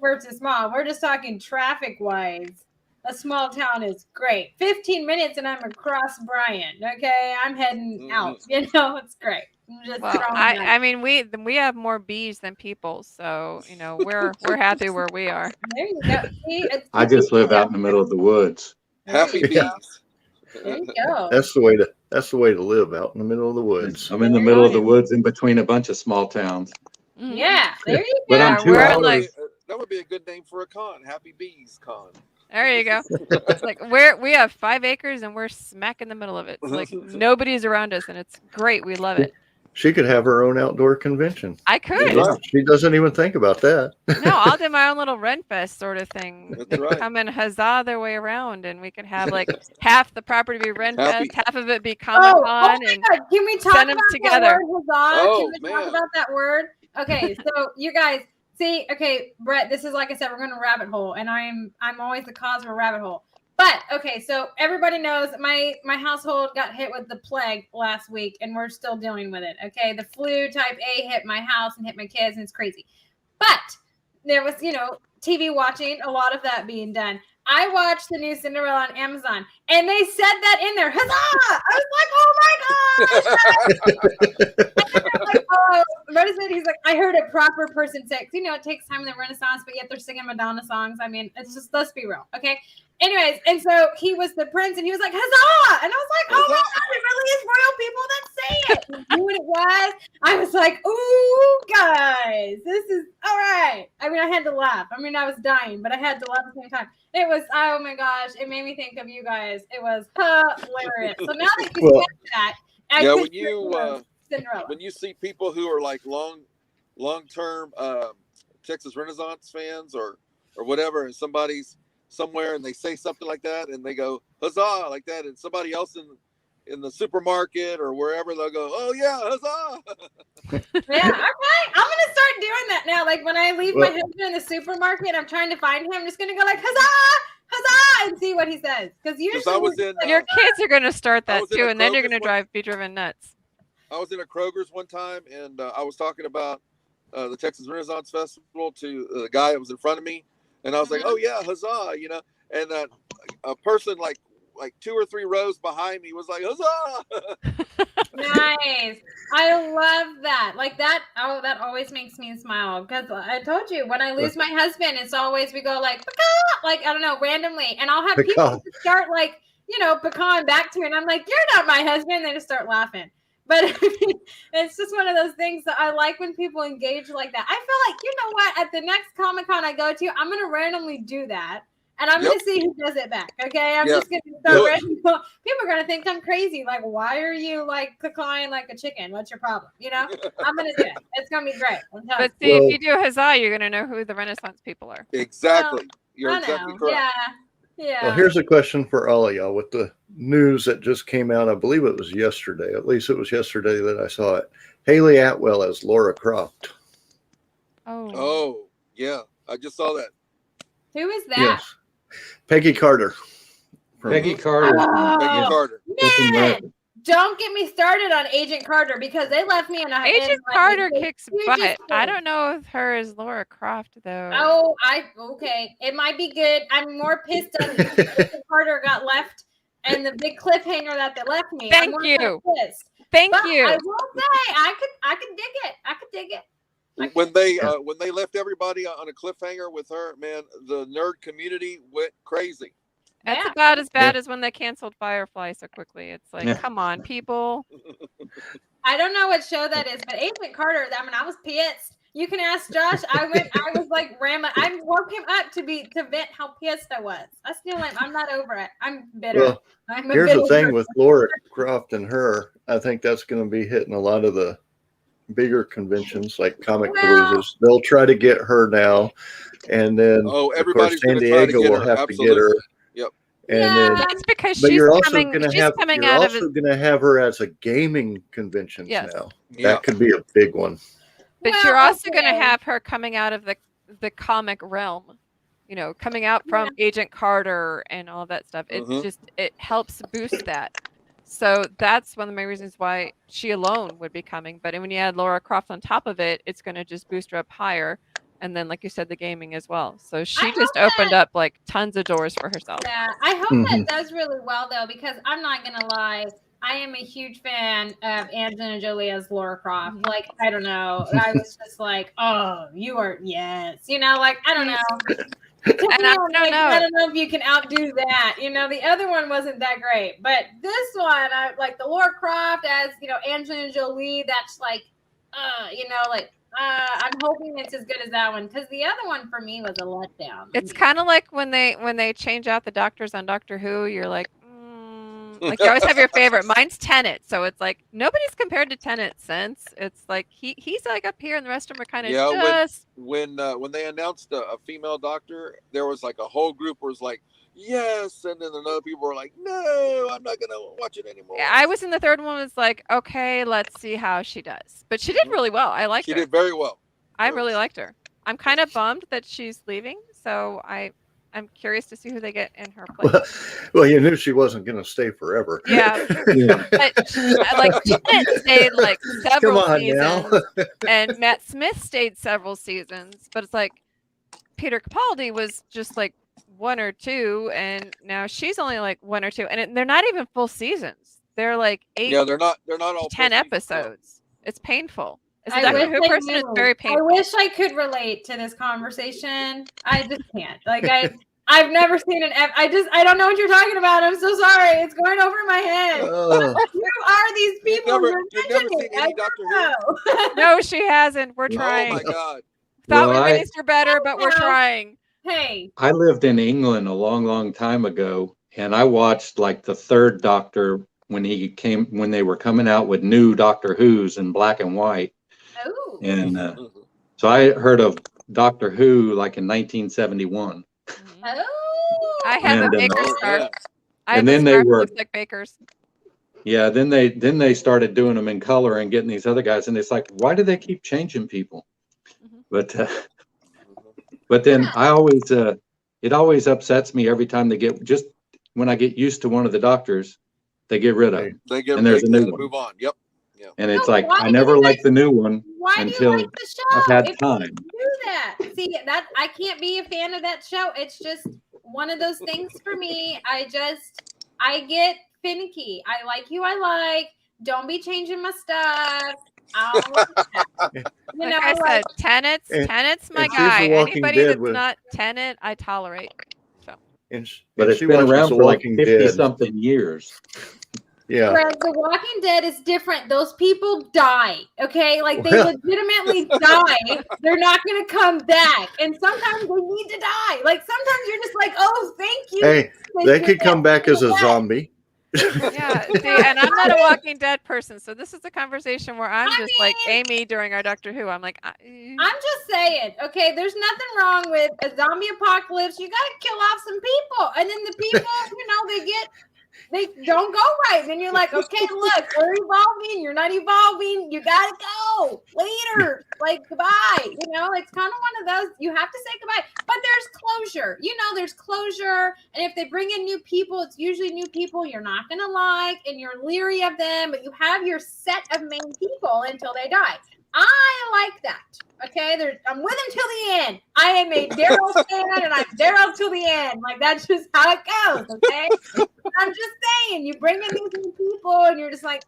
versus small. We're just talking traffic wise. A small town is great. 15 minutes and I'm across Bryan. Okay. I'm heading out. It's great. I'm just Well, throwing that. I mean, we have more bees than people, so we're happy where we are. There you go. See, it's I just live out in the middle of the woods. Happy bees. Yeah. There you go. That's the way to live out in the middle of the woods. I'm in the middle of the woods in between a bunch of small towns. Mhm. Yeah. There you But go. I'm Yeah, 2 we're hours. like- That would be a good name for a con. Happy Bees Con. There you go. It's like we have 5 acres and we're smack in the middle of it. It's like nobody's around us, and it's great. We love it. She could have her own outdoor convention. I could. Right. She doesn't even think about that. No, I'll do my own little Ren Fest sort of thing. That's They right. come and huzzah their way around, and we can have like half the property be Ren Happy. Fest, half of it be Oh, Comic oh Con, my and God. Can we talk send about 'em that together. word, huzzah? Oh, Can we talk man. about that word? Okay, so you guys see, okay, Brett, this is like I said, we're going to rabbit hole, and I'm always the cause of a rabbit hole. But okay, so everybody knows my household got hit with the plague last week, and we're still dealing with it. Okay, the flu type A hit my house and hit my kids, and it's crazy. But there was, TV watching, a lot of that being done. I watched the new Cinderella on Amazon, and they said that in there. Huzzah! I was like, oh my gosh! Like, oh, what is it? He's like, I heard a proper person say, 'cause, it takes time in the Renaissance, but yet they're singing Madonna songs. I mean, it's just, let's be real, okay? Anyways, and so he was the prince, and he was like, huzzah! And I was like, oh my Huzzah! God, it really is royal people that say it. You knew what it was? I was like, ooh, guys, this is all right. I mean, I had to laugh. I mean, I was dying, but I had to laugh at the same time. It was, oh my gosh, it made me think of you guys. It was hilarious. So now that you Well, said that, Yeah, I when you Cinderella. when you see people who are like long-term Texas Renaissance fans or whatever, and somebody's somewhere and they say something like that and they go huzzah like that, and somebody else in the supermarket or wherever, they'll go, oh yeah, huzzah. Yeah, okay. I'm gonna start doing that now. Like when I leave my Well- husband in the supermarket, I'm trying to find him. I'm just gonna go like huzzah, huzzah, and see what he says. Because usually I was in your kids are gonna start I that was in too, a and then you're Kroger's gonna one- be driven nuts. I was in a Kroger's one time, and I was talking about the Texas Renaissance Festival to the guy that was in front of me, and I was like, Mhm. "Oh yeah, huzzah!" And a person like 2 or 3 rows behind me was like, "Huzzah!" Nice. I love that. Like that. Oh, that always makes me smile. Because I told you, when I lose my husband, it's always we go like, "Pecan," like I don't know, randomly, and I'll have people Pecan. just start like, pecan back to me, and I'm like, "You're not my husband." They just start laughing. But it's just one of those things that I like when people engage like that. I feel like, you know what? At the next Comic-Con I go to, I'm going to randomly do that. And I'm going to see who does it back. Okay. I'm Yeah. just going to start Do it. random. People are going to think I'm crazy. Like, why are you like cackling like a chicken? What's your problem? I'm going to do it. It's going to be great. I'm telling But see, Well- if you do huzzah, you're gonna know who the Renaissance people are. Exactly. You're you. I exactly know. correct. Yeah. Well, here's a question for all of y'all with the news that just came out. I believe it was yesterday. At least it was yesterday that I saw it. Haley Atwell as Laura Croft. Oh. Oh yeah, I just saw that. Who is that? Yes. Peggy Carter. From- Peggy Carter. Oh, Peggy Carter. man, don't get me started on Agent Carter because they left me in a Agent in, like, Carter a kicks huge butt. I hole. don't know if her is Laura Croft though. Oh, okay. It might be good. I'm more pissed at Agent Carter got left and the big cliffhanger that they left me. Thank I'm more you. pissed. Thank But you. I will say I could dig it. I could dig it. When they left everybody on a cliffhanger with her, man, the nerd community went crazy. That's Yeah. about as bad as when they canceled Firefly so quickly. It's like, Yeah. come on, people. I don't know what show that is, but Agent Carter, I was pissed. You can ask Josh. I was like ramming. I woke him up to vent how pissed I was. I still am. I'm not over it. I'm bitter. Well, I'm a here's the bitter thing person. with Laura Croft and her. I think that's going to be hitting a lot of the bigger conventions like Comic Well- Paloozas. They'll try to get her now. And then, Oh, of course, everybody's San gonna try to Diego get will her. have to get her. Absolutely. Yep. And Yeah. then, That's because but she's you're also coming. going to She's have coming you're out of also it. going to have her as a gaming conventions Yes. now. Yeah. That could be a big one. But Well, you're also going to okay. have her coming out of the comic realm. You know, coming out from Agent Carter and all that stuff. It Mhm. just it helps boost that. So that's one of the main reasons why she alone would be coming. But when you add Laura Croft on top of it, it's going to just boost her up higher. And then, like you said, the gaming as well. So she just hope opened up like tons of doors for herself. Yeah, I hope Mhm. that does really well though, because I'm not gonna lie, I am a huge fan of Angelina Jolie as Laura Croft. Mhm. Like, I don't know, I was just like, oh, you are yes, you know, like I don't know. To And me, I I'm don't like, know. I don't know if you can outdo that. You know, the other one wasn't that great, but this one, I like the Laura Croft as Angelina Jolie. That's like, like. I'm hoping it's as good as that one because the other one for me was a letdown. It's kind of like when they change out the doctors on Doctor Who. You're like, like you always have your favorite. Mine's Tennant, so it's like nobody's compared to Tennant since. It's like he's like up here, and the rest of them are kind of Yeah, just. when they announced a female doctor, there was like a whole group was like, yes, and then other people were like, no, I'm not gonna watch it anymore. I was in the third one. Was like, okay, let's see how she does. But she did really well. I liked She her. did very well. I really liked her. I'm kind of bummed that she's leaving, so I'm curious to see who they get in her place. Well, you knew she wasn't going to stay forever. Yeah. Yeah. But like Tennant stayed like several Come on now. seasons, and Matt Smith stayed several seasons. But it's like Peter Capaldi was just like 1 or 2, and now she's only like 1 or 2, and they're not even full seasons. They're like 8 Yeah, they're not all 10 full seasons. episodes. It's painful. As a I Doctor wish Who I person, it's knew. very I painful. wish I could relate to this conversation. I just can't. Like I've never seen I don't know what you're talking about. I'm so sorry. It's going over my head. Oh, Who are these people? You've never seen any Doctor Who? No, she hasn't. We're Oh trying. my God. Thought Well, we I- raised her better, but we're No. trying. Hey, I lived in England a long, long time ago, and I watched like the third Doctor when they were coming out with new Doctor Who's in black and white. oh, And Mhm. so I heard of Doctor Who like in 1971. oh. I had And, the Baker Oh, scarf. yeah. I had And the then they scarf that were- looks like Baker's. Yeah, then they started doing them in color and getting these other guys, and it's like, why do they keep changing people? Mhm. But then I always it always upsets me every time they when I get used to one of the doctors, they get rid of them. They get And there's a new one. move on. Yep. And it's No, like why I do never you liked the new one Why do until you like the show? I've had If time. you do that. See, that I can't be a fan of that show. It's just one of those things for me. I get finicky. I like who I like. Don't be changing my stuff. I don't like that. You Like know, I like, said, Tennant's and- my and she's guy. The Walking Anybody Dead that's with- not Tennant, I tolerate. But it's she been watches around The for like Walking 50 Dead. something years. Yeah. whereas The Walking Dead is different. Those people die. Okay, like they Well- legitimately die. They're not going to come back, and sometimes they need to die. Like sometimes you're just like, oh, thank you. Hey, they could come back as a zombie. Yeah, see, and I'm not a Walking Dead person, so this is a conversation where I'm I just like mean- Amy during our Doctor Who. I'm like, I'm just saying, okay, there's nothing wrong with a zombie apocalypse. You got to kill off some people. And then the people, they don't go right. And then you're like, okay, look, we're evolving. You're not evolving. You got to go later. Like, goodbye. It's kind of one of those, you have to say goodbye. But there's closure. There's closure. And if they bring in new people, it's usually new people you're not going to like and you're leery of them. But you have your set of main people until they die. I like that. Okay, I'm with him till the end. I am a Daryl fan, and I'm Daryl till the end. Like that's just how it goes. Okay, I'm just saying. You bring in these new people, and you're just like,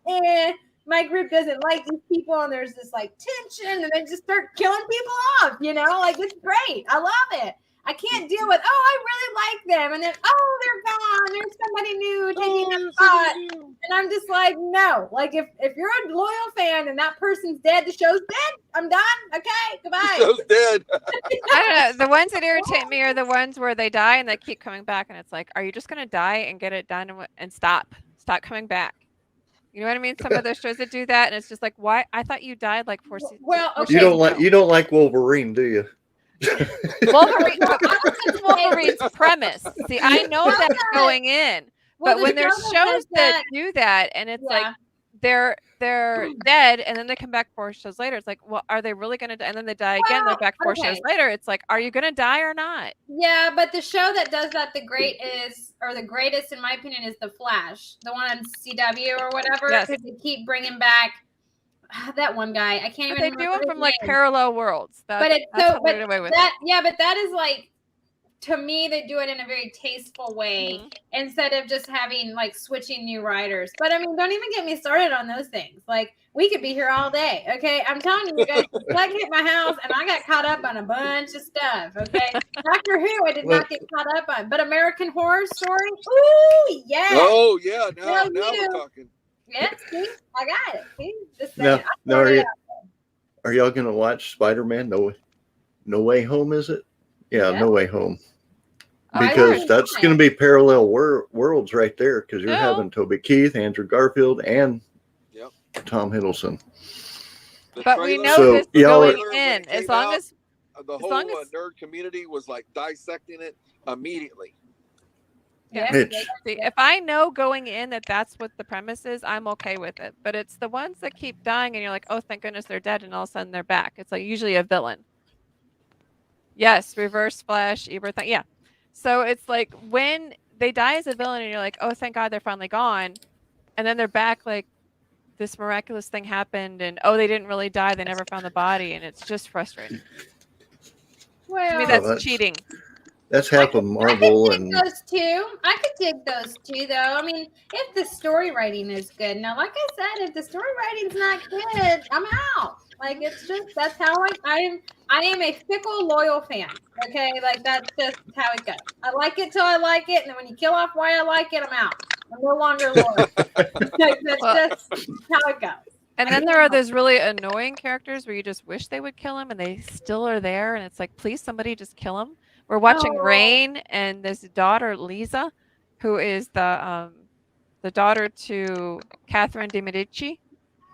my group doesn't like these people, and there's this like tension, and then just start killing people off. Like it's great. I love it. I can't deal with, I really like them. And then, they're gone. There's somebody new taking their spot. And I'm just like, no. Like, if you're a loyal fan and that person's dead, the show's dead. I'm done. Okay, goodbye. Show's dead. I don't know. The ones that irritate me are the ones where they die and they keep coming back, and it's like, are you just gonna die and get it done and stop coming back? You know what I mean? Some of those shows that do that, and it's just like, why? I thought you died like 4 seasons. Well, okay. You don't like Wolverine, do you? Wolverine, but that's Wolverine's premise. See, I know that's going in, Well, but the when there's show shows says that do that, and it's like they're dead, and then they come back 4 shows later. It's like, well, are they really going to die? And then they die again. They're back 4 shows later. It's like, are you going to die or not? Yeah, but the show that does that the greatest in my opinion is The Flash, the one on CW or whatever, because they keep bringing back that one guy. I can't even. They do it from like parallel worlds. But it's so, but that, yeah, but that is like, to me, they do it in a very tasteful way instead of just having like switching new writers. But I mean, don't even get me started on those things. Like, we could be here all day. Okay, I'm telling you guys, Doug hit my house and I got caught up on a bunch of stuff. Okay, Doctor Who, I did not get caught up on, but American Horror Story. Ooh, yeah. Oh yeah, now we're talking. Yes, see, I got it. See, just now are y'all gonna watch Spider-Man? No Way Home, is it? Yeah, No Way Home. Because that's going to be parallel worlds right there. Because you're having Toby Keith, Andrew Garfield, and Tom Hiddleston. But we know this is going in as long as the whole nerd community was like dissecting it immediately. Yeah. See, if I know going in that that's what the premise is, I'm okay with it. But it's the ones that keep dying, and you're like, oh, thank goodness they're dead, and all of a sudden they're back. It's like usually a villain. Yes, Reverse Flash, Ebert. Yeah. So it's like when they die as a villain and you're like, oh, thank God they're finally gone. And then they're back like this miraculous thing happened and, oh, they didn't really die. They never found the body. And it's just frustrating. Well, to me, that's cheating. That's half of Marvel. I could dig those two. I could dig those two, though. I mean, if the story writing is good. Now, like I said, if the story writing's not good, I'm out. Like, it's just, that's how I am a fickle, loyal fan. Okay, like that's just how it goes. I like it till I like it, and then when you kill off why I like it, I'm out. I'm no longer loyal. Like, that's just how it goes. And then there are those really annoying characters where you just wish they would kill him, and they still are there, and it's like, please, somebody just kill him. We're watching Rain, and this daughter Lisa, who is the daughter to Catherine de Medici.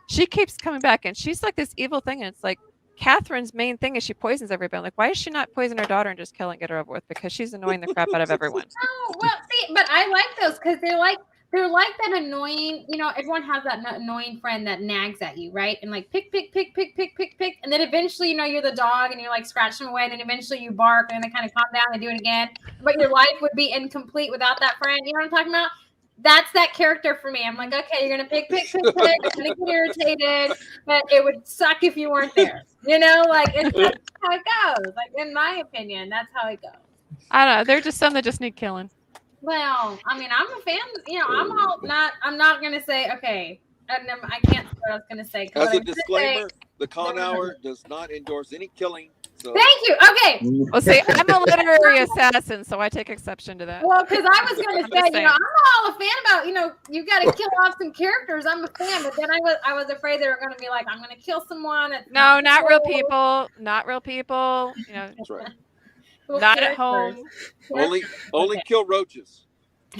She keeps coming back, and she's like this evil thing, and it's like Catherine's main thing is she poisons everybody. Like, why does she not poison her daughter and just kill and get her over with? Because she's annoying the crap out of everyone. Oh, well, see, but I like those because they're like that annoying, you know, everyone has that annoying friend that nags at you, right? And like pick. And then eventually, you know, you're the dog and you're like scratching away. And then eventually you bark and they kind of calm down and do it again. But your life would be incomplete without that friend. You know what I'm talking about? That's that character for me. I'm like, okay, you're going to pick. I'm going to get irritated, but it would suck if you weren't there. You know, like, it's just how it goes. Like, in my opinion, that's how it goes. I don't know. They're just some that just need killing. Well, I mean, I'm a fan. You know, I'm not going to say, okay, I can't say what I was going to say. As a disclaimer, the Con Hour does not endorse any killing. So. Thank you. Okay. Well, see, I'm a literary assassin, so I take exception to that. Well, because I was going to say, you know, I'm all a fan about, you know, you got to kill off some characters. I'm a fan, but then I was afraid they were going to be like, I'm going to kill someone. No, not real people. Not real people. You know, that's right. Not at home. Only kill roaches.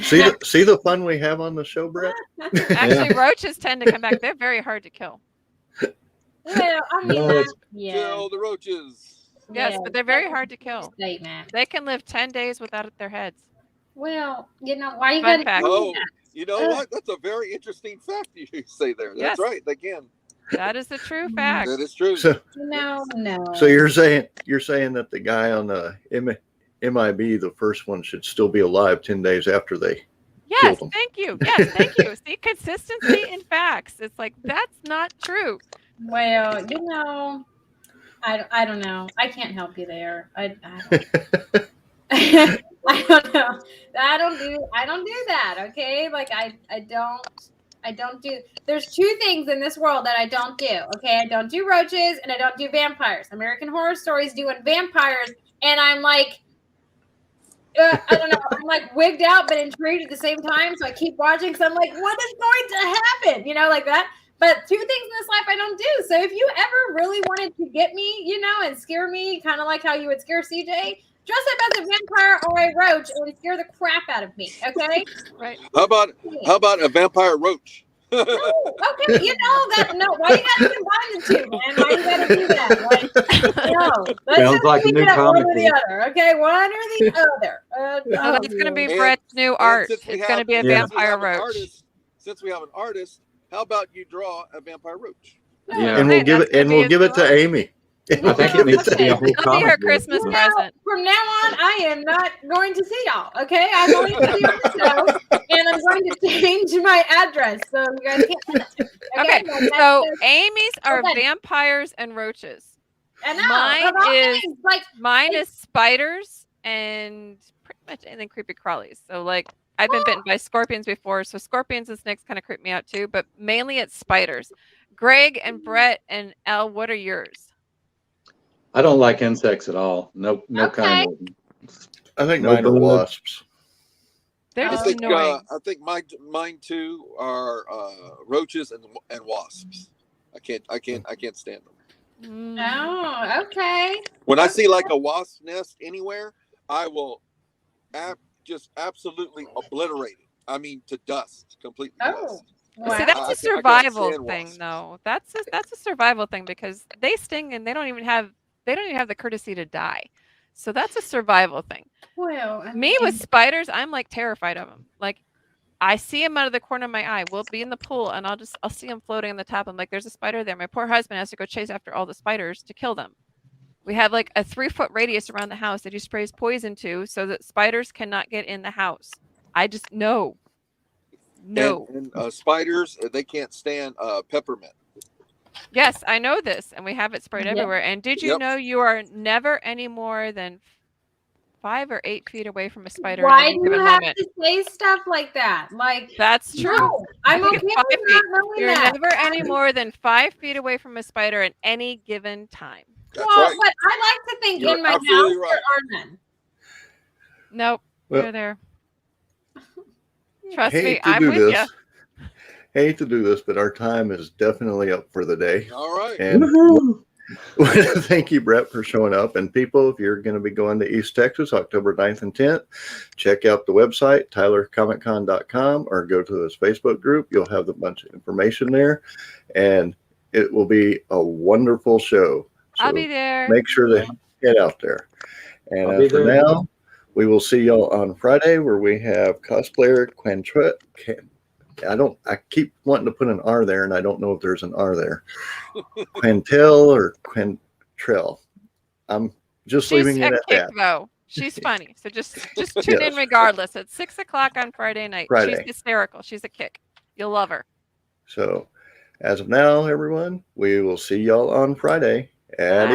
See the fun we have on the show, Brett? Actually, roaches tend to come back. They're very hard to kill. Well, I mean, kill the roaches. Yes, but they're very hard to kill. Statement. They can live 10 days without their heads. Well, you know, why you got to do that? You know what? That's a very interesting fact you say there. That's right. They can. That is a true fact. That is true. So, no. So you're saying that the guy on the MIB, the first one, should still be alive 10 days after they killed him. Thank you. Yes, thank you. See, consistency in facts. It's like, that's not true. Well, you know, I don't know. I can't help you there. I don't. I don't know. I don't do that. Okay, like I don't do. There's two things in this world that I don't do. Okay, I don't do roaches and I don't do vampires. American Horror Stories doing vampires, and I'm like, I don't know. I'm like wigged out but intrigued at the same time. So I keep watching. So I'm like, what is going to happen? You know, like that. But two things in this life I don't do. So if you ever really wanted to get me, you know, and scare me, kind of like how you would scare CJ, dress up as a vampire or a roach and scare the crap out of me. Okay. Right. How about a vampire roach? Okay, you know that. No, why you gotta combine the two, man? Why you gotta do that? Like, no, let's Sounds just like a keep new it at one comic or the book. other. Okay, one or the other. So that's going to be And- Brett's new art. since we It's going to have- be a Yeah. since we vampire have an roach. artist- since we have an artist, how about you draw a vampire roach? Yeah. And we'll Hey, give that's it gonna and be we'll his give it new to art. Amy. I think it needs to be a whole That'll be her comic book. Christmas Now, present. from now on, I am not going to see y'all. Okay, I'm going to see on the show, and I'm going to change my address so you guys can't send it to me. Okay, Like, that's so just- Amy's are Okay. vampires and roaches. I know, mine of all is- things, like Mine is spiders and pretty much anything creepy crawlies. So like I've been bitten by scorpions before, so scorpions and snakes kind of creep me out too, but mainly it's spiders. Greg and Brett and Elle, what are yours? I don't like insects at all. No Okay. kind of them. I think No mine are bird. wasps. They're I just think, I think mine too are roaches and wasps. I can't stand them. Mm. oh, okay. When I see like a wasp nest anywhere, I will just absolutely obliterate it. I mean, to dust, completely Oh, dust. wow. See, I that's a can't survival stand thing, wasps. though. That's a survival thing because they sting and they don't even have the courtesy to die. So that's a survival thing. Well, I Me mean, with spiders, I'm like terrified of them. Like I see them out of the corner of my eye. We'll be in the pool and I'll see them floating on the top. I'm like, there's a spider there. My poor husband has to go chase after all the spiders to kill them. We have like a 3-foot radius around the house that he sprays poison to so that spiders cannot get in the house. I just no. And spiders, they can't stand peppermint. Yes, I know this, and we have it sprayed Yep. everywhere. And did you Yep. know you are never any more than 5 or 8 feet away from a spider at why any do you given have moment? to say stuff like that? Like, That's true. no, I'm Look okay at with 5 not feet. knowing You're that. never any more than 5 feet away from a spider at any given time. That's Well, right. but I like to think You're in my house absolutely right. there are none. Nope, Well- you're there. Trust me, Hate to I'm do with you. this. Hate to do this, but our time is definitely up for the day. All right. And Woohoo! thank you, Brett, for showing up. And people, if you're going to be going to East Texas, October 9th and 10th, check out the website, tylercomiccon.com, or go to his Facebook group. You'll have a bunch of information there. And it will be a wonderful show. I'll So be there. make sure to head out there. And I'll be for there. now, we will see y'all on Friday where we have cosplayer I keep wanting to put an R there and I don't know if there's an R there. Quintel or Quintrell. I'm just She's leaving it a at kick, that. though. She's funny. So just tune in Yes. regardless. It's 6 o'clock on Friday night. Friday. She's hysterical. She's a kick. You'll love her. So as of now, everyone, we will see y'all on Friday at